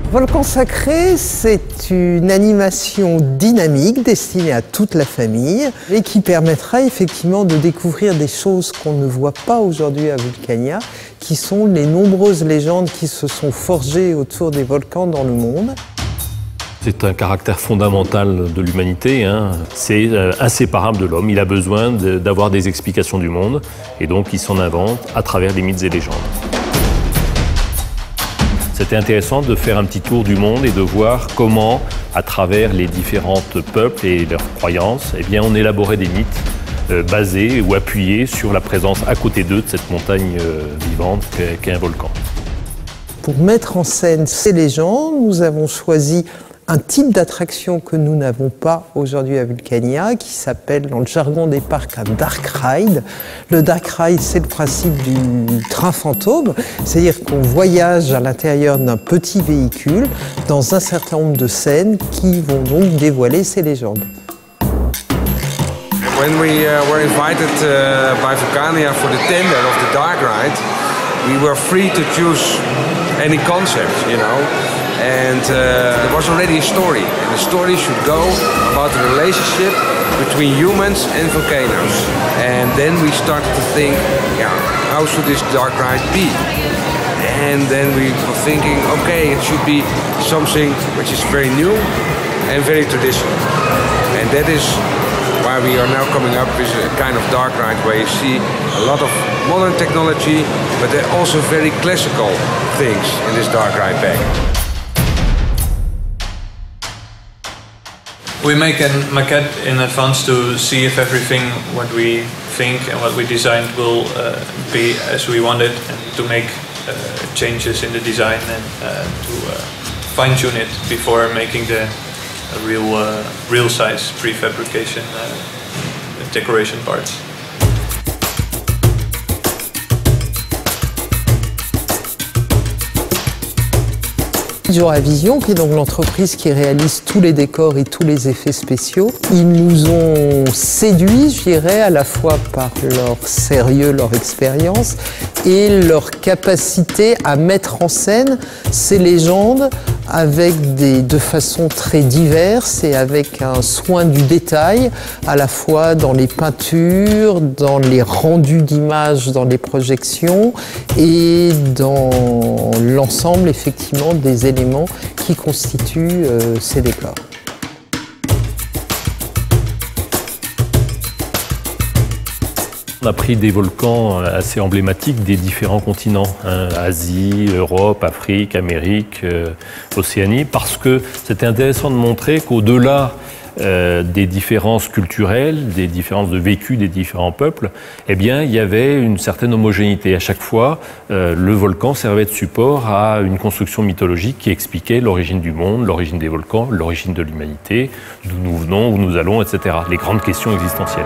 Volcan Sacré, c'est une animation dynamique destinée à toute la famille et qui permettra effectivement de découvrir des choses qu'on ne voit pas aujourd'hui à Vulcania, qui sont les nombreuses légendes qui se sont forgées autour des volcans dans le monde. C'est un caractère fondamental de l'humanité, hein. C'est inséparable de l'homme. Il a besoin d'avoir des explications du monde et donc il s'en invente à travers les mythes et légendes. C'était intéressant de faire un petit tour du monde et de voir comment, à travers les différents peuples et leurs croyances, eh bien, on élaborait des mythes basés ou appuyés sur la présence à côté d'eux de cette montagne vivante qu'est un volcan. Pour mettre en scène ces légendes, nous avons choisi un type d'attraction que nous n'avons pas aujourd'hui à Vulcania, qui s'appelle, dans le jargon des parcs, un dark ride. Le dark ride, c'est le principe du train fantôme, c'est-à-dire qu'on voyage à l'intérieur d'un petit véhicule dans un certain nombre de scènes qui vont donc dévoiler ces légendes. When we were invited by Vulcania for the tender of the dark ride, we were free to choose any concept, you know. And there was already a story, and the story should go about the relationship between humans and volcanoes. And then we started to think, yeah, how should this dark ride be? And then we were thinking, okay, it should be something which is very new and very traditional. And that is why we are now coming up with a kind of dark ride where you see a lot of modern technology, but there are also very classical things in this dark ride bag. We make a maquette in advance to see if everything what we think and what we designed will be as we want it, and to make changes in the design and to fine-tune it before making the real size prefabrication decoration parts. Joravision, qui est donc l'entreprise qui réalise tous les décors et tous les effets spéciaux. Ils nous ont séduits, je dirais, à la fois par leur sérieux, leur expérience et leur capacité à mettre en scène ces légendes de façon très diverse et avec un soin du détail, à la fois dans les peintures, dans les rendus d'images, dans les projections et dans l'ensemble effectivement des éléments qui constituent ces décors. On a pris des volcans assez emblématiques des différents continents, hein, Asie, Europe, Afrique, Amérique, Océanie, parce que c'était intéressant de montrer qu'au-delà des différences culturelles, des différences de vécu des différents peuples, eh bien, il y avait une certaine homogénéité. À chaque fois, le volcan servait de support à une construction mythologique qui expliquait l'origine du monde, l'origine des volcans, l'origine de l'humanité, d'où nous venons, où nous allons, etc. Les grandes questions existentielles.